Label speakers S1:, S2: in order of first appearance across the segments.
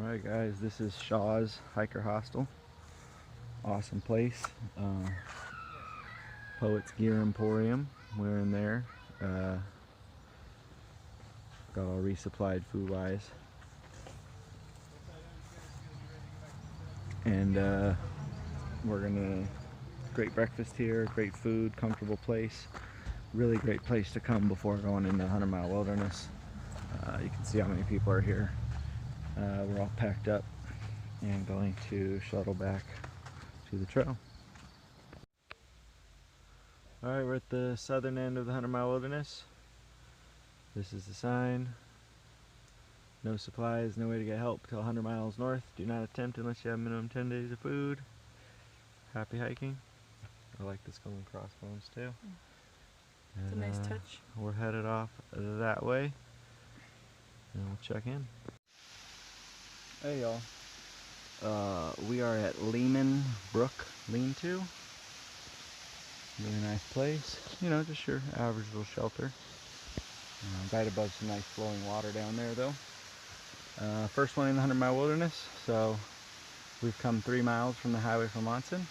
S1: Alright guys, this is Shaw's Hiker Hostel. Awesome place. Poets Gear Emporium. We're in there. Got all resupplied food wise. And we're gonna, great breakfast here, great food, comfortable place. Really great place to come before going into the 100-mile wilderness. You can see how many people are here. We're all packed up and going to shuttle back to the trail. Alright, we're at the southern end of the 100-mile wilderness. This is the sign. No supplies, no way to get help till 100 miles north. Do not attempt unless you have minimum 10 days of food. Happy hiking. I like this going crossbones too.
S2: It's a nice touch.
S1: We're headed off that way and we'll check in. Hey y'all. We are at Lehman Brook Lean-To. Really nice place. You know, just your average little shelter. Right above some nice flowing water down there though. First one in the 100-mile wilderness, so we've come 3 miles from the highway from Monson.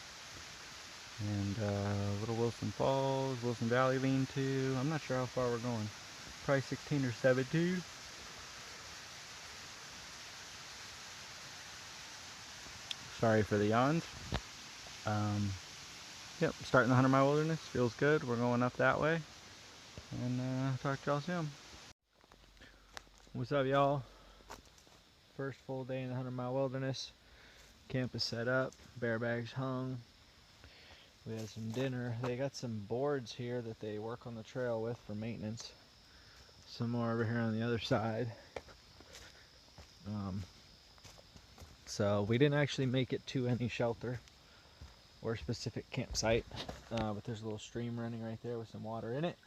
S1: And Little Wilson Falls, Wilson Valley Lean-To. I'm not sure how far we're going. Probably 16 or 17. Sorry for the yawns. Yep, starting the 100-mile wilderness. Feels good. We're going up that way. And talk to y'all soon. What's up, y'all? First full day in the 100-mile wilderness. Camp is set up. Bear bags hung. We had some dinner. They got some boards here that they work on the trail with for maintenance. Some more over here on the other side. So we didn't actually make it to any shelter or specific campsite, but there's a little stream running right there with some water in it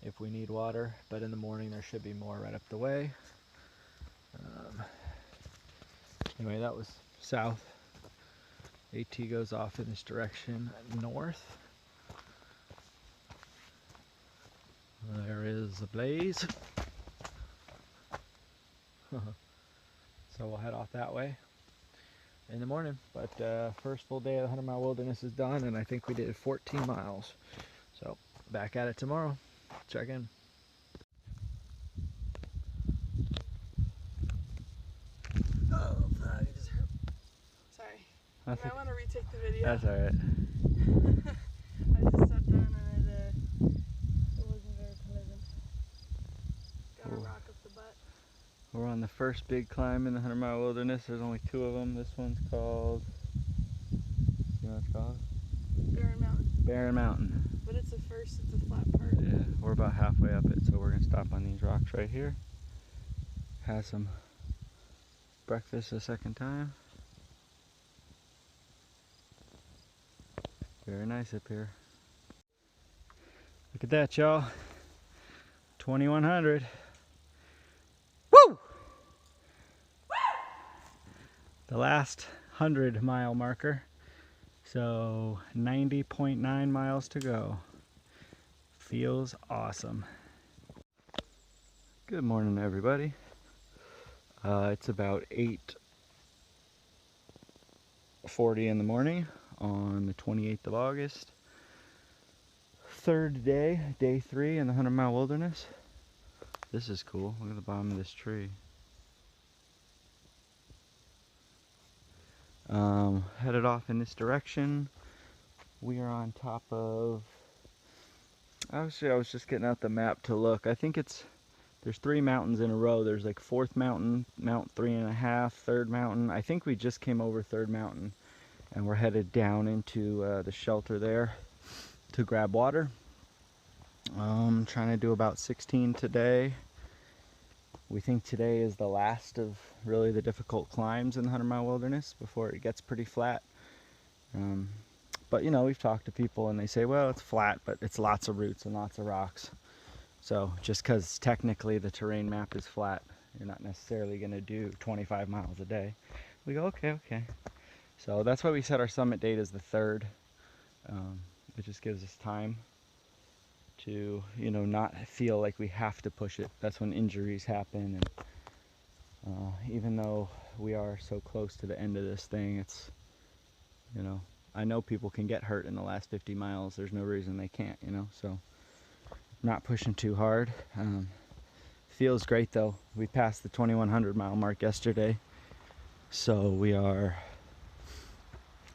S1: if we need water, but in the morning there should be more right up the way. Anyway, that was south. AT goes off in this direction north. There is a blaze. So we'll head off that way in the morning. But first full day of the 100-mile wilderness is done, and I think we did 14 miles. So back at it tomorrow. Check in.
S2: Oh, fuck, it just hurt. Sorry. You might want to retake the video.
S1: That's alright.
S2: I just sat down and it wasn't very pleasant. Got a rock up the butt.
S1: We're on the first big climb in the 100-mile wilderness. There's only 2 of them. This one's called, you know what it's called?
S2: Barren Mountain.
S1: Barren Mountain.
S2: But it's the first, it's a flat part.
S1: Yeah, we're about halfway up it, so we're gonna stop on these rocks right here. Have some breakfast a second time. Very nice up here. Look at that, y'all. 2100. Woo! The last 100-mile marker. So 90.9 miles to go. Feels awesome. Good morning, everybody. It's about 8:40 in the morning on the 28th of August. Third day, day 3 in the 100-mile wilderness. This is cool. Look at the bottom of this tree. Headed off in this direction. We are on top of, actually I was just getting out the map to look. I think there's 3 mountains in a row. There's like 4th mountain, Mount 3.5, 3rd mountain. I think we just came over 3rd mountain and we're headed down into the shelter there to grab water. Trying to do about 16 today. We think today is the last of really the difficult climbs in the 100-mile wilderness before it gets pretty flat. But you know, we've talked to people and they say, well, it's flat, but it's lots of roots and lots of rocks. So just because technically the terrain map is flat, you're not necessarily going to do 25 miles a day. We go, okay. So that's why we set our summit date as the 3rd. It just gives us time to, you know, not feel like we have to push it. That's when injuries happen and Even though we are so close to the end of this thing, it's, you know, I know people can get hurt in the last 50 miles. There's no reason they can't, you know, so not pushing too hard. Feels great though. We passed the 2100 mile mark yesterday, so we are,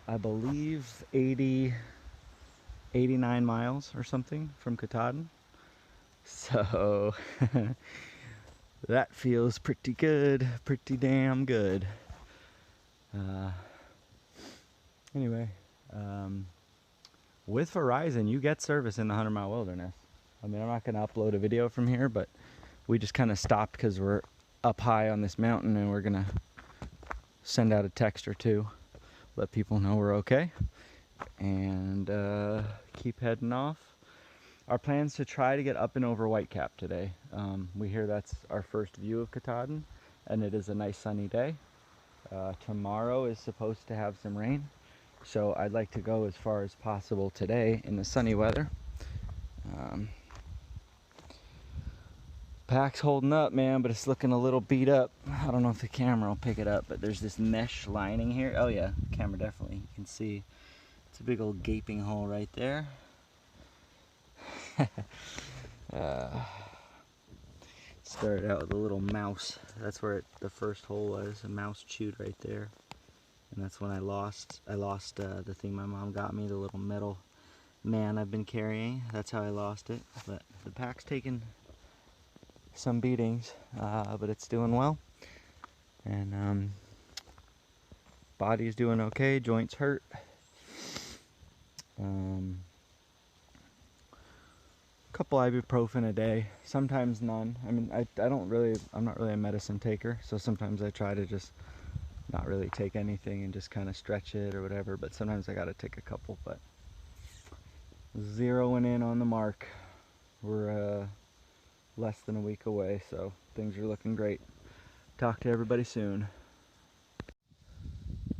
S1: I believe, 89 miles or something from Katahdin. So that feels pretty good, pretty damn good. Anyway, with Verizon, you get service in the 100-mile wilderness. I mean, I'm not going to upload a video from here, but we just kind of stopped because we're up high on this mountain, and we're going to send out a text or two, let people know we're okay, and keep heading off. Our plan's to try to get up and over Whitecap today. We hear that's our first view of Katahdin, and it is a nice sunny day. Tomorrow is supposed to have some rain, so I'd like to go as far as possible today in the sunny weather. Pack's holding up, man, but it's looking a little beat up. I don't know if the camera will pick it up, but there's this mesh lining here. Oh yeah, the camera definitely. You can see it's a big old gaping hole right there. Started out with a little mouse. That's where the first hole was. A mouse chewed right there, and that's when I lost the thing my mom got me, the little metal man I've been carrying. That's how I lost it. But the pack's taken some beatings, but it's doing well, and body's doing okay. Joints hurt. Couple ibuprofen a day, sometimes none. I mean, I'm not really a medicine taker, so sometimes I try to just not really take anything and just kind of stretch it or whatever, but sometimes I gotta take a couple. But zeroing in on the mark. We're less than a week away, so things are looking great. Talk to everybody soon.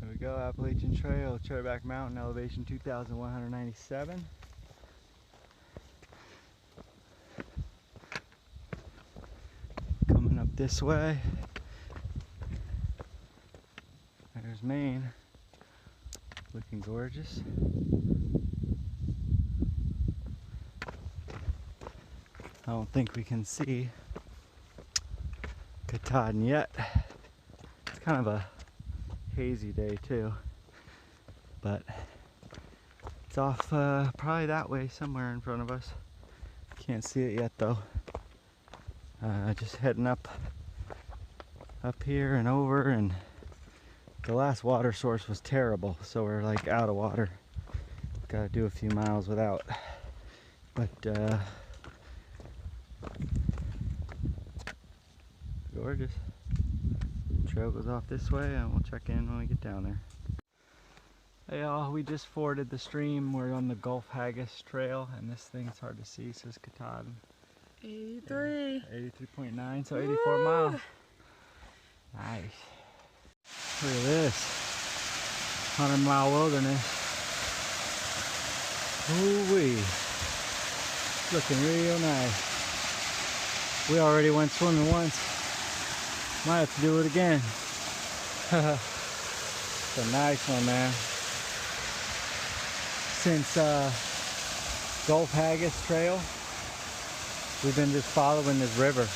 S1: There we go, Appalachian Trail, Cherryback Mountain, elevation 2,197. Coming up this way. There's Maine, looking gorgeous. I don't think we can see Katahdin yet. It's kind of a hazy day too, but it's off probably that way somewhere in front of us. Can't see it yet though. Just heading up here and over, and the last water source was terrible, so we're like out of water. Gotta do a few miles without, but gorgeous. Trail goes off this way, and we'll check in when we get down there. Hey y'all, we just forded the stream. We're on the Gulf Haggis Trail, and this thing's hard to see, says Katahdin.
S2: 83.
S1: 83.9, so 84 miles. Nice. Look at this. 100-mile wilderness. Ooh-wee. Looking real nice. We already went swimming once. Might have to do it again. It's a nice one, man. Since Gulf Haggis Trail, we've been just following this river.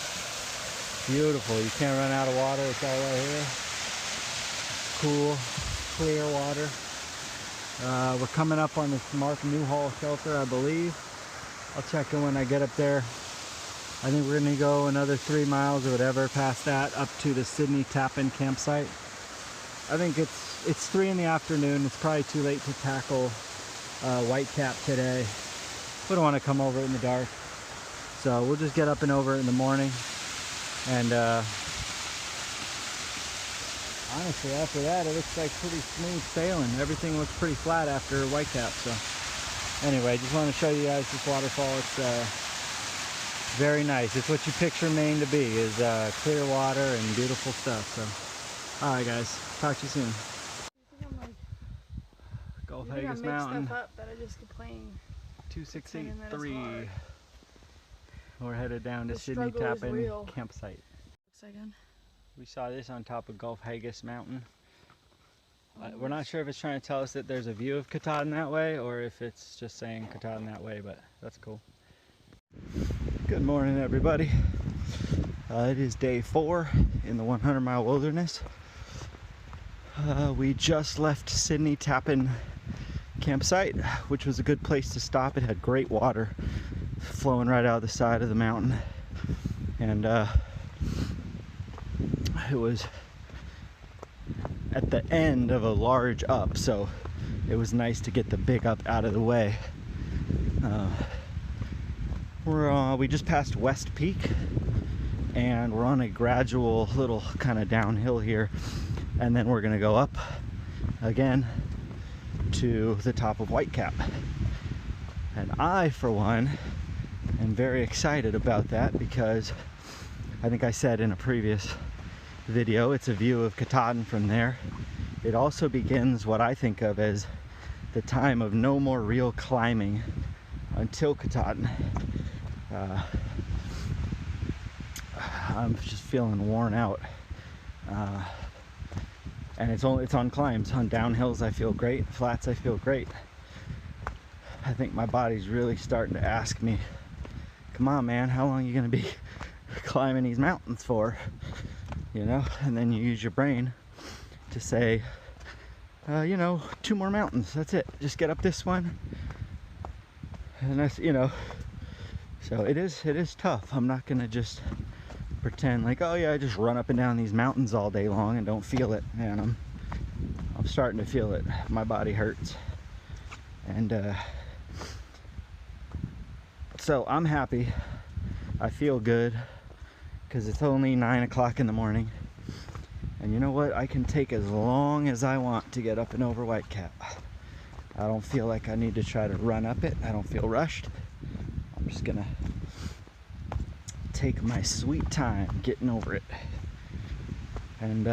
S1: Beautiful. You can't run out of water. It's all right here. Cool, clear water. We're coming up on this Mark Newhall shelter, I believe. I'll check in when I get up there. I think we're going to go another 3 miles or whatever past that up to the Sydney Tap-In campsite. I think it's 3 in the afternoon. It's probably too late to tackle Whitecap today. We don't want to come over it in the dark. So we'll just get up and over it in the morning. And honestly, after that, it looks like pretty smooth sailing. Everything looks pretty flat after Whitecap. So anyway, just want to show you guys this waterfall. It's very nice. It's what you picture Maine to be, is clear water and beautiful stuff. So, all right, guys, talk to you soon. Gulf Haggis Mountain.
S2: Stuff up, but I just complain.
S1: 2683. We're headed down to Sydney Tap-In campsite.
S2: Second.
S1: We saw this on top of Gulf Haggis Mountain. We're not sure if it's trying to tell us that there's a view of Katahdin that way or if it's just saying Katahdin that way, but that's cool. Good morning, everybody. It is day 4 in the 100-mile wilderness. We just left Sydney Tappan campsite, which was a good place to stop. It had great water flowing right out of the side of the mountain, and it was at the end of a large up, so it was nice to get the big up out of the way. We just passed West Peak, and we're on a gradual little kind of downhill here, and then we're gonna go up again to the top of Whitecap. And I, for one, am very excited about that because I think I said in a previous video, it's a view of Katahdin from there. It also begins what I think of as the time of no more real climbing until Katahdin. I'm just feeling worn out, and it's on climbs. On downhills I feel great, flats I feel great. I think my body's really starting to ask me, come on man, how long are you gonna be climbing these mountains for? You know, and then you use your brain to say, you know, 2 more mountains, that's it, just get up this one, and that's, you know. So it is tough. I'm not gonna just pretend like, oh yeah, I just run up and down these mountains all day long and don't feel it. Man, I'm starting to feel it. My body hurts, and so I'm happy. I feel good because it's only 9 o'clock in the morning, and you know what? I can take as long as I want to get up and over Whitecap. I don't feel like I need to try to run up it. I don't feel rushed. I'm just gonna take my sweet time getting over it, and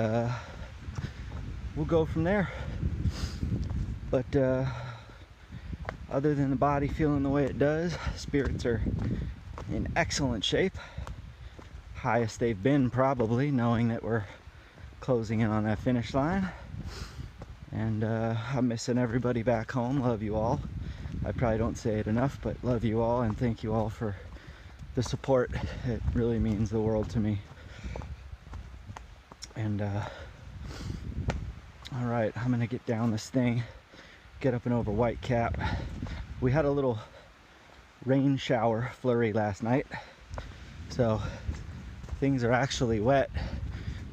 S1: we'll go from there. But other than the body feeling the way it does, spirits are in excellent shape. Highest they've been probably, knowing that we're closing in on that finish line. And I'm missing everybody back home. Love you all. I probably don't say it enough, but love you all and thank you all for the support. It really means the world to me. And all right, I'm gonna get down this thing, get up and over Whitecap. We had a little rain shower flurry last night, so things are actually wet.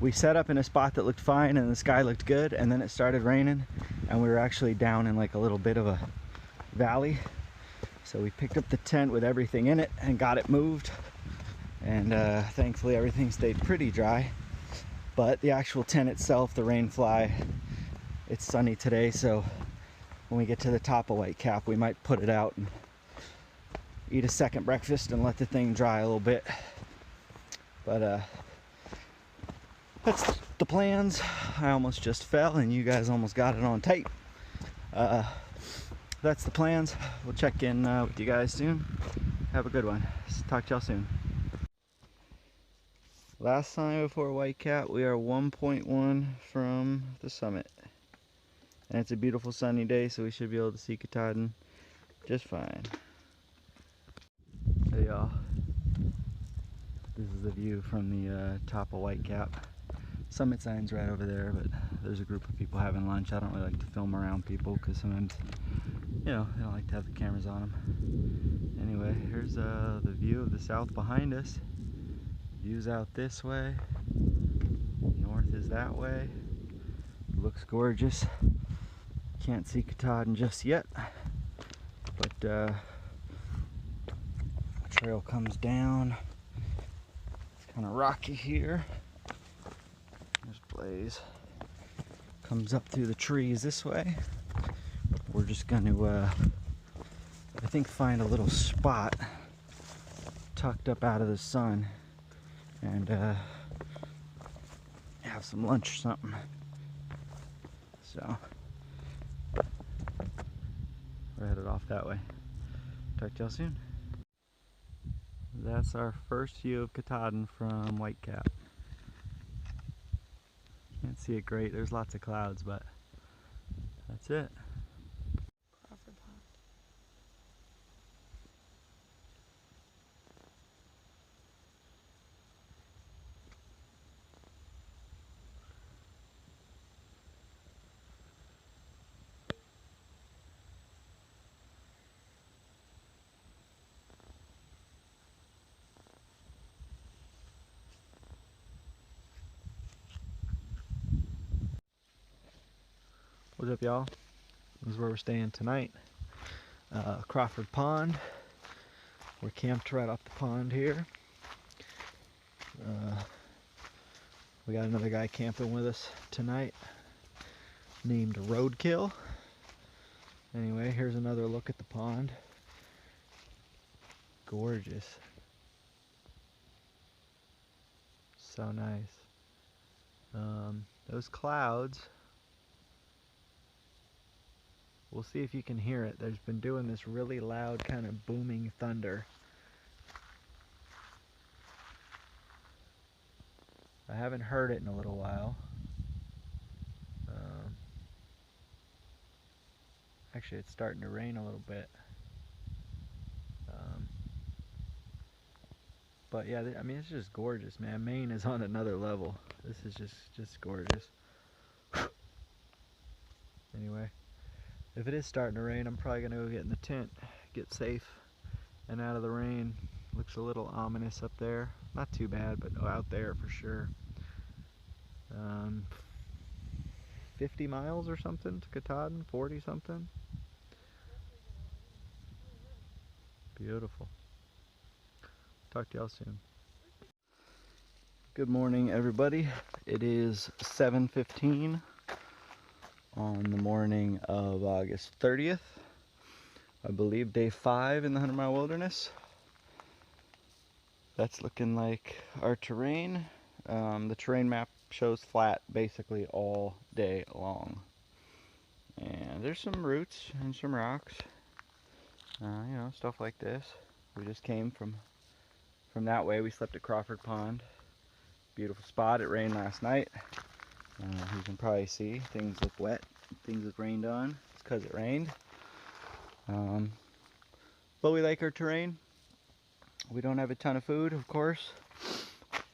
S1: We set up in a spot that looked fine and the sky looked good, and then it started raining and we were actually down in like a little bit of a valley. So we picked up the tent with everything in it and got it moved, and thankfully everything stayed pretty dry. But the actual tent itself, the rain fly, it's sunny today, so when we get to the top of Whitecap we might put it out and eat a second breakfast and let the thing dry a little bit. But that's the plans. I almost just fell and you guys almost got it on tape. That's the plans. We'll check in with you guys soon. Have a good one. Talk to y'all soon. Last time before Whitecap, we are 1.1 from the summit. And it's a beautiful sunny day, so we should be able to see Katahdin just fine. Hey y'all. This is the view from the top of Whitecap. Summit sign's right over there, but there's a group of people having lunch. I don't really like to film around people because sometimes, you know, they don't like to have the cameras on them. Anyway, here's the view of the south behind us. Views out this way. North is that way. Looks gorgeous. Can't see Katahdin just yet, but the trail comes down. It's kind of rocky here. There's Blaze. Comes up through the trees this way. We're just going to, I think, find a little spot tucked up out of the sun and have some lunch or something. So we're headed off that way. Talk to y'all soon. That's our first view of Katahdin from Whitecap. see it great. There's lots of clouds, but that's it.
S2: Crawford Pond.
S1: What's up, y'all? This is where we're staying tonight. Crawford Pond. We're camped right off the pond here. We got another guy camping with us tonight named Roadkill. Anyway, here's another look at the pond. Gorgeous. So nice. Those clouds, we'll see if you can hear it. There's been doing this really loud kind of booming thunder. I haven't heard it in a little while. Actually, it's starting to rain a little bit. But yeah, I mean, it's just gorgeous, man. Maine is on another level. This is just gorgeous. Anyway, if it is starting to rain, I'm probably gonna go get in the tent, get safe and out of the rain. Looks a little ominous up there. Not too bad, but out there for sure. 50 miles or something to Katahdin, 40 something. Beautiful. Talk to y'all soon. Good morning, everybody. It is 7:15 on the morning of August 30th. I believe day 5 in the 100 Mile Wilderness. That's looking like our terrain. The terrain map shows flat basically all day long. And there's some roots and some rocks. You know, stuff like this. We just came from that way. We slept at Crawford Pond. Beautiful spot. It rained last night. You can probably see things look wet. Things have rained on. It's because it rained. But we like our terrain. We don't have a ton of food, of course.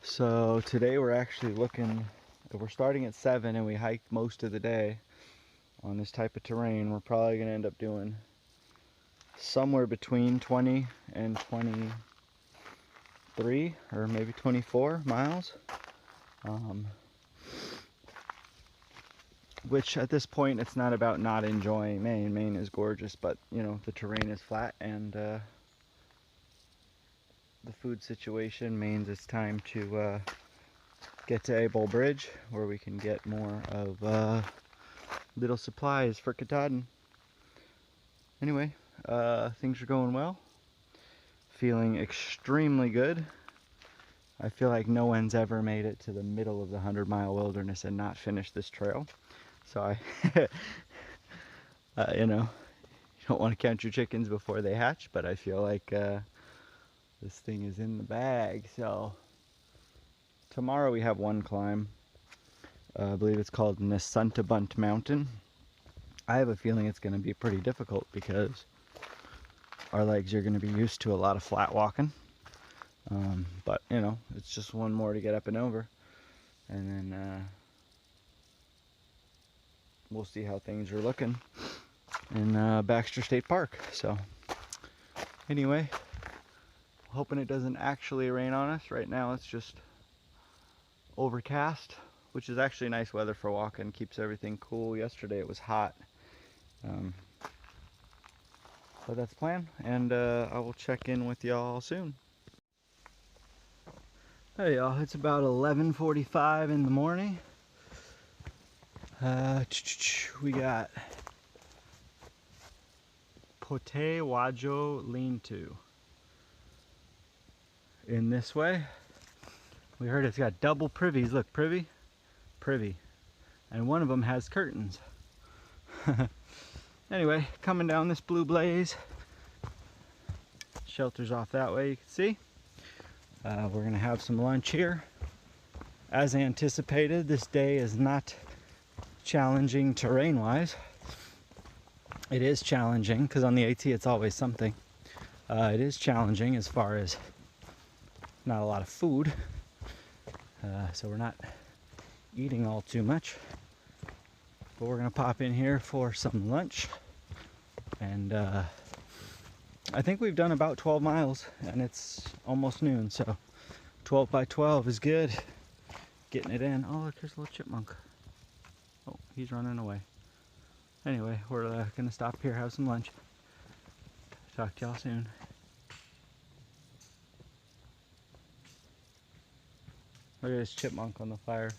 S1: So today we're actually we're starting at 7 and we hiked most of the day on this type of terrain. We're probably going to end up doing somewhere between 20 and 23 or maybe 24 miles. Which at this point, it's not about not enjoying Maine. Maine is gorgeous, but you know, the terrain is flat and the food situation means it's time to get to Abol Bridge where we can get more of little supplies for Katahdin. Anyway, things are going well. Feeling extremely good. I feel like no one's ever made it to the middle of the 100 Mile Wilderness and not finished this trail. So you know, you don't want to count your chickens before they hatch, but I feel like this thing is in the bag. So tomorrow we have one climb. I believe it's called Nessuntabunt Mountain. I have a feeling it's going to be pretty difficult because our legs are going to be used to a lot of flat walking. But you know, it's just one more to get up and over, and then we'll see how things are looking in Baxter State Park. So anyway, hoping it doesn't actually rain on us. Right now it's just overcast, which is actually nice weather for walking. Keeps everything cool. Yesterday it was hot. But that's the plan, and I will check in with y'all soon. Hey y'all, it's about 11:45 in the morning. We got Pote Wajo Lean-To in this way. We heard it's got double privies. Look, privy, and one of them has curtains. Anyway, coming down this blue blaze. Shelter's off that way, you can see. We're gonna have some lunch here. as anticipated, this day is not challenging terrain-wise. It is challenging because on the AT it's always something. It is challenging as far as not a lot of food, so we're not eating all too much. But we're gonna pop in here for some lunch, and I think we've done about 12 miles, and it's almost noon, so 12 by 12 is good. Getting it in. Oh, look, there's a little chipmunk. Oh, he's running away. Anyway, we're gonna stop here, have some lunch. Talk to y'all soon. Look at this chipmunk on the fire.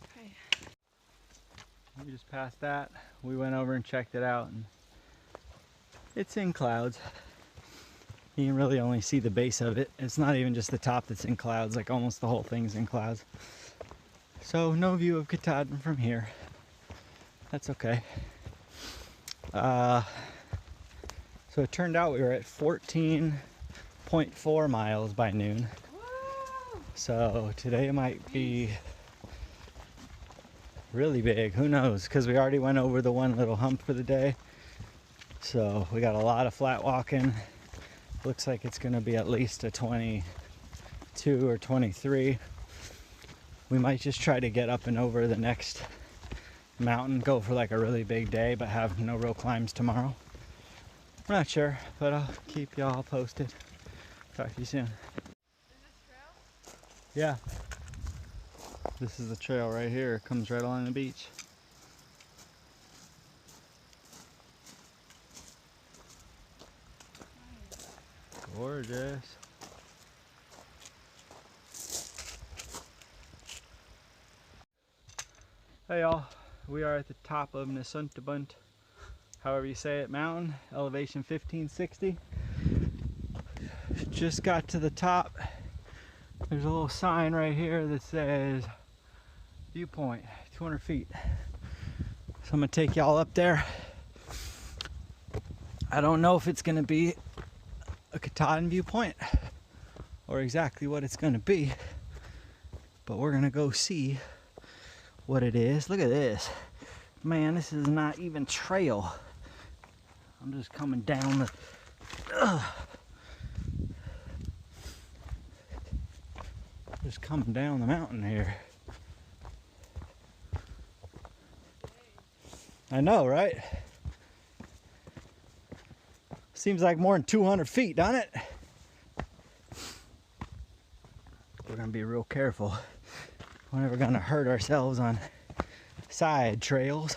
S2: Okay.
S1: We just passed that. We went over and checked it out, and it's in clouds. You can really only see the base of it. It's not even just the top that's in clouds, like almost the whole thing's in clouds. So no view of Katahdin from here. That's okay. So it turned out we were at 14.4 miles by noon.
S2: Woo!
S1: So today might be really big. Who knows? Because we already went over the one little hump for the day. So we got a lot of flat walking. Looks like it's going to be at least a 22 or 23. We might just try to get up and over the next mountain, go for like a really big day, but have no real climbs tomorrow. We're not sure, but I'll keep y'all posted. Talk to you soon.
S2: Is this trail?
S1: Yeah. This is the trail right here. It comes right along the beach. Gorgeous. Hey y'all, we are at the top of Nesuntabunt, however you say it, mountain, elevation 1560. Just got to the top. There's a little sign right here that says viewpoint, 200 feet. So I'm gonna take y'all up there. I don't know if it's gonna be a Katahdin viewpoint or exactly what it's gonna be, but we're gonna go see what it is. Look at this. Man, this is not even trail. I'm just coming down the just coming down the mountain here. I know, right? Seems like more than 200 feet, doesn't it? We're gonna be real careful. We're never gonna hurt ourselves on side trails.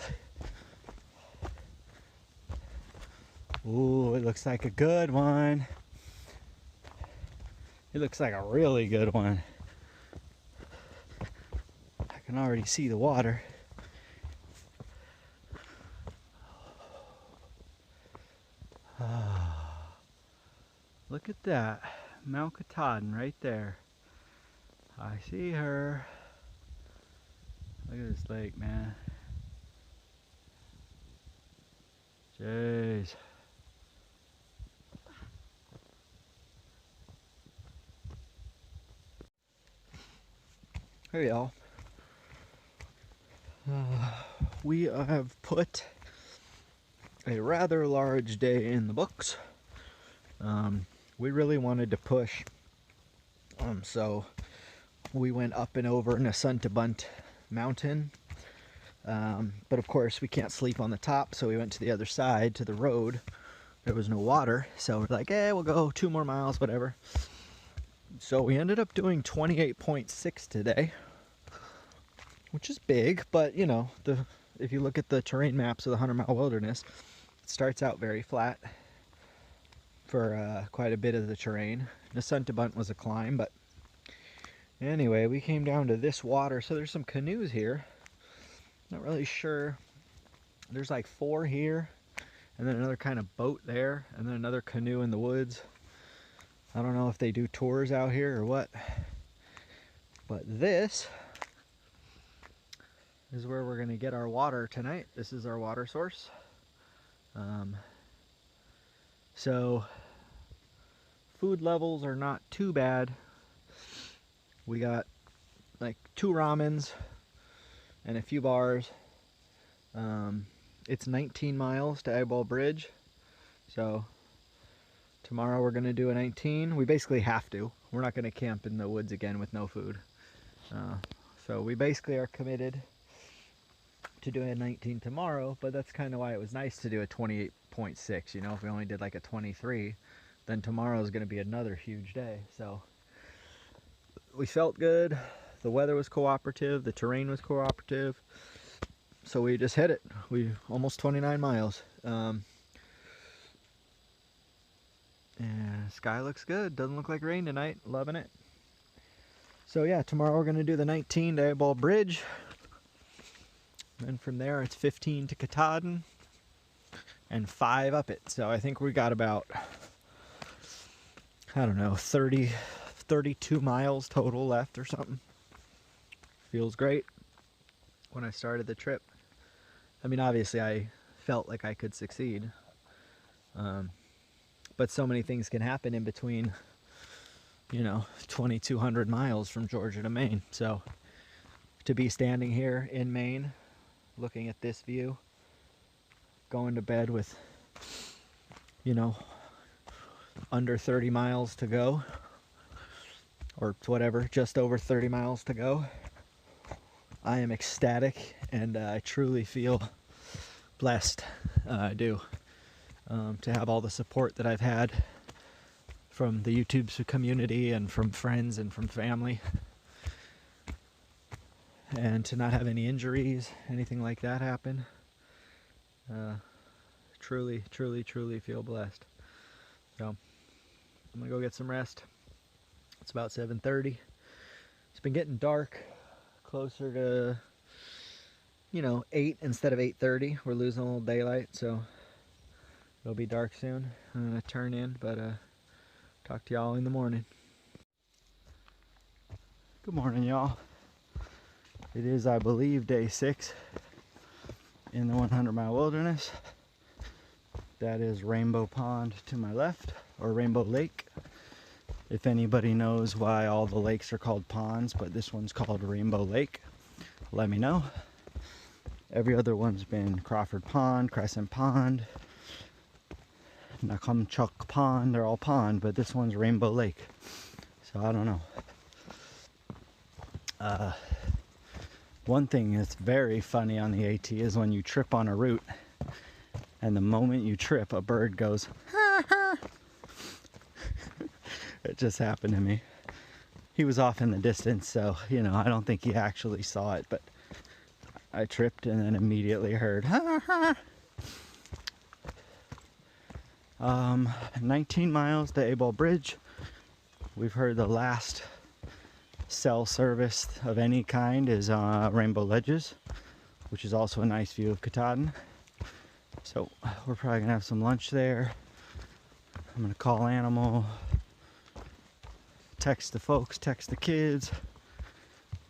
S1: Ooh, it looks like a good one. It looks like a really good one. I can already see the water. Look at that, Mount Katahdin right there. I see her. Look at this lake, man. Jeez. Hey y'all. We have put a rather large day in the books. We really wanted to push, so we went up and over Nesuntabunt mountain, but of course we can't sleep on the top, so we went to the other side to the road. There was no water, so we're like, we'll go 2 more miles, whatever. So we ended up doing 28.6 today, which is big, but you know, if you look at the terrain maps of the 100-mile wilderness, it starts out very flat for quite a bit of the terrain. Nesuntabunt was a climb, but anyway, we came down to this water. So there's some canoes here. Not really sure. There's like 4 here, and then another kind of boat there, and then another canoe in the woods. I don't know if they do tours out here or what, but this is where we're gonna get our water tonight. This is our water source. So food levels are not too bad. We got like 2 ramens and a few bars. It's 19 miles to Abol Bridge, so tomorrow we're gonna do a 19. We basically have to. We're not gonna camp in the woods again with no food. So we basically are committed to doing a 19 tomorrow, but that's kind of why it was nice to do a 28.6. You know, if we only did like a 23, then tomorrow is gonna be another huge day. So we felt good. The weather was cooperative, the terrain was cooperative, so we just hit it. We almost 29 miles. And sky looks good. Doesn't look like rain tonight. Loving it. So yeah, tomorrow we're gonna do the 19 to Abol Bridge. And from there it's 15 to Katahdin and 5 up it. So I think we got about, I don't know, 32 miles total left or something. Feels great. When I started the trip, I mean, obviously I felt like I could succeed, but so many things can happen in between, you know, 2,200 miles from Georgia to Maine. So to be standing here in Maine looking at this view, going to bed with, you know, under 30 miles to go, or whatever, just over 30 miles to go, I am ecstatic, and I truly feel blessed. I do, to have all the support that I've had from the YouTube community and from friends and from family, and to not have any injuries, anything like that happen. Truly, truly, truly feel blessed. So I'm gonna go get some rest. It's about 7:30. It's been getting dark, closer to, you know, 8 instead of 8:30. We're losing a little daylight, so it'll be dark soon. I'm gonna turn in, but talk to y'all in the morning. Good morning, y'all. It is, I believe, day 6 in the 100-mile wilderness. That is Rainbow Pond to my left, or Rainbow Lake. If anybody knows why all the lakes are called ponds, but this one's called Rainbow Lake, let me know. Every other one's been Crawford Pond, Crescent Pond, Nakamchuk Pond. They're all pond, but this one's Rainbow Lake. So I don't know. One thing that's very funny on the AT is when you trip on a route, and the moment you trip, a bird goes, ha ha. It just happened to me. He was off in the distance, so, you know, I don't think he actually saw it, but I tripped and then immediately heard, ha ha. 19 miles to Abol Bridge. We've heard the last cell service of any kind is Rainbow Ledges, which is also a nice view of Katahdin. So we're probably gonna have some lunch there. I'm gonna call Animal, text the folks, text the kids,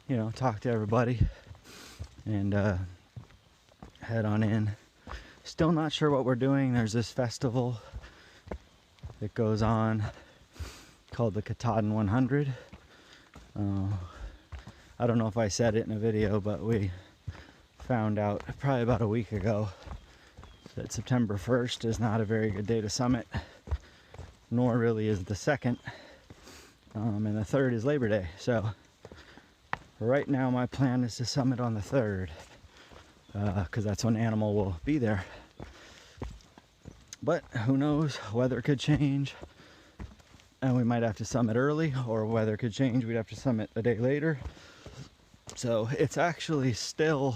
S1: you know, talk to everybody, and head on in. Still not sure what we're doing. There's this festival that goes on called the Katahdin 100. I don't know if I said it in a video, but we found out probably about a week ago that September 1st is not a very good day to summit, nor really is the 2nd. And the 3rd is Labor Day. So right now my plan is to summit on the 3rd, because that's when Animal will be there. But who knows, weather could change and we might have to summit early, or weather could change, we'd have to summit a day later. So it's actually still,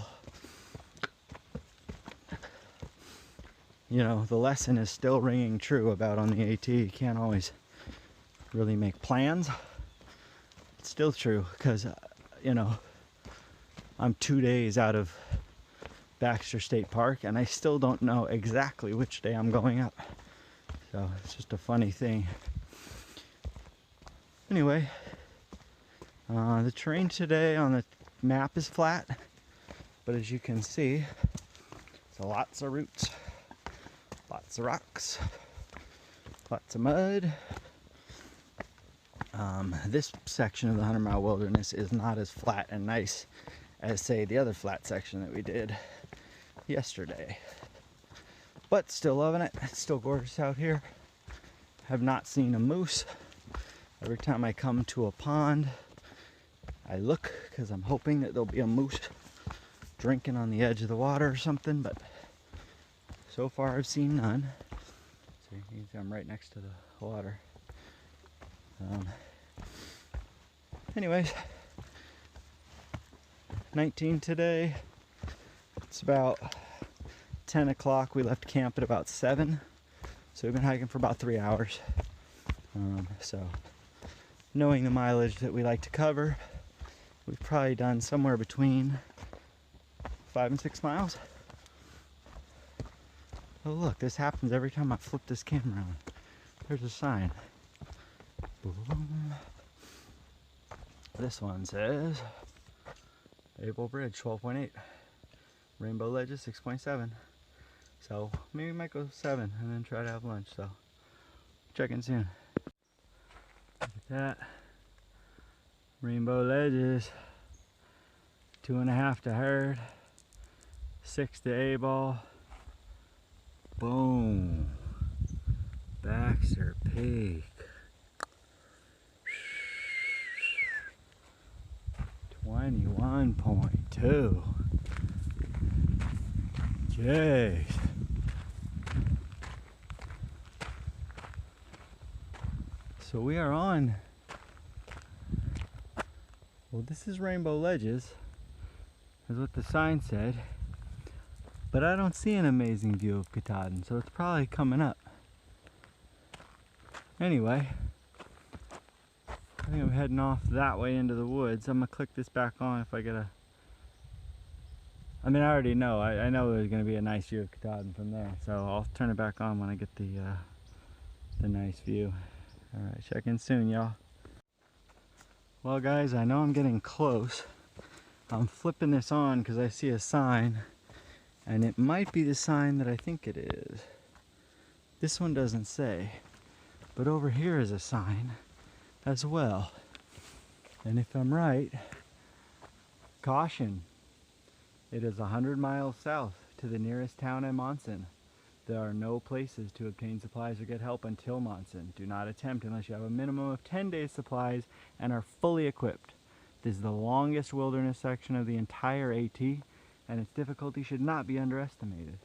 S1: you know, the lesson is still ringing true about on the AT. You can't always really make plans. It's still true, because you know, I'm 2 days out of Baxter State Park and I still don't know exactly which day I'm going up. So it's just a funny thing. Anyway, the terrain today on the map is flat, but as you can see, it's lots of roots, lots of rocks, lots of mud. This section of the 100-mile wilderness is not as flat and nice as, say, the other flat section that we did yesterday. But still loving it. It's still gorgeous out here. Have not seen a moose. Every time I come to a pond, I look because I'm hoping that there'll be a moose drinking on the edge of the water or something, but so far I've seen none. So you can see I'm right next to the water. Anyways, 19 today. It's about 10 o'clock. We left camp at about 7. So we've been hiking for about 3 hours. So knowing the mileage that we like to cover, we've probably done somewhere between 5 and 6 miles. Oh look, this happens every time I flip this camera on. There's a sign. Boom. This one says Abol Bridge 12.8, Rainbow Ledges 6.7. So maybe we might go 7 and then try to have lunch. So check in soon. Look at that. Rainbow Ledges. 2.5 to herd. 6 to Abol. Boom. Baxter Peak. 21.2. Jeez. So we are on, well, this is Rainbow Ledges, is what the sign said, but I don't see an amazing view of Katahdin, so it's probably coming up. Anyway, I think I'm heading off that way into the woods. I'm gonna click this back on if I get a, I mean, I already know, I know there's gonna be a nice view of Katahdin from there, so I'll turn it back on when I get the nice view. Alright, check in soon, y'all. Well guys, I know I'm getting close. I'm flipping this on because I see a sign, and it might be the sign that I think it is. This one doesn't say, but over here is a sign as well. And if I'm right, caution, it is 100 miles south to the nearest town in Monson. There are no places to obtain supplies or get help until Monson. Do not attempt unless you have a minimum of 10 days supplies and are fully equipped. This is the longest wilderness section of the entire AT, and its difficulty should not be underestimated.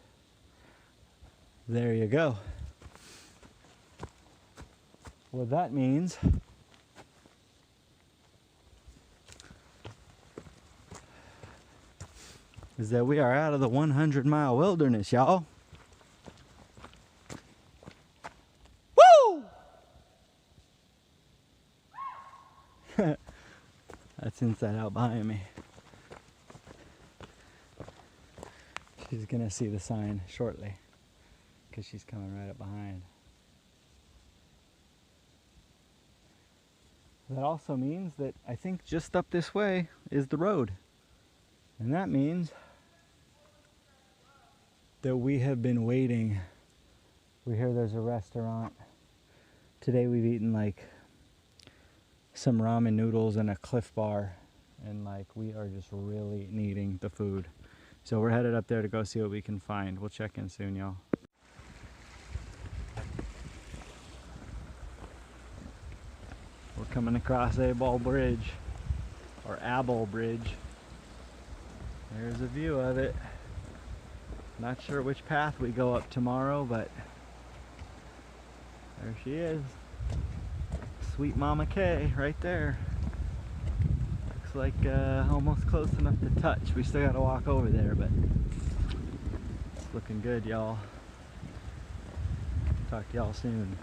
S1: There you go. What that means is that we are out of the 100-mile wilderness, y'all. That's Inside Out behind me. She's gonna see the sign shortly because she's coming right up behind. That also means that I think just up this way is the road. And that means that we have been waiting. We hear there's a restaurant. Today we've eaten like some ramen noodles and a Cliff Bar, and like we are just really needing the food. So we're headed up there to go see what we can find. We'll check in soon, y'all. We're coming across Abol Bridge, or Abol Bridge. There's a view of it. Not sure which path we go up tomorrow, but there she is. Sweet Mama K right there. Looks like almost close enough to touch. We still gotta walk over there, but it's looking good, y'all. Talk to y'all soon.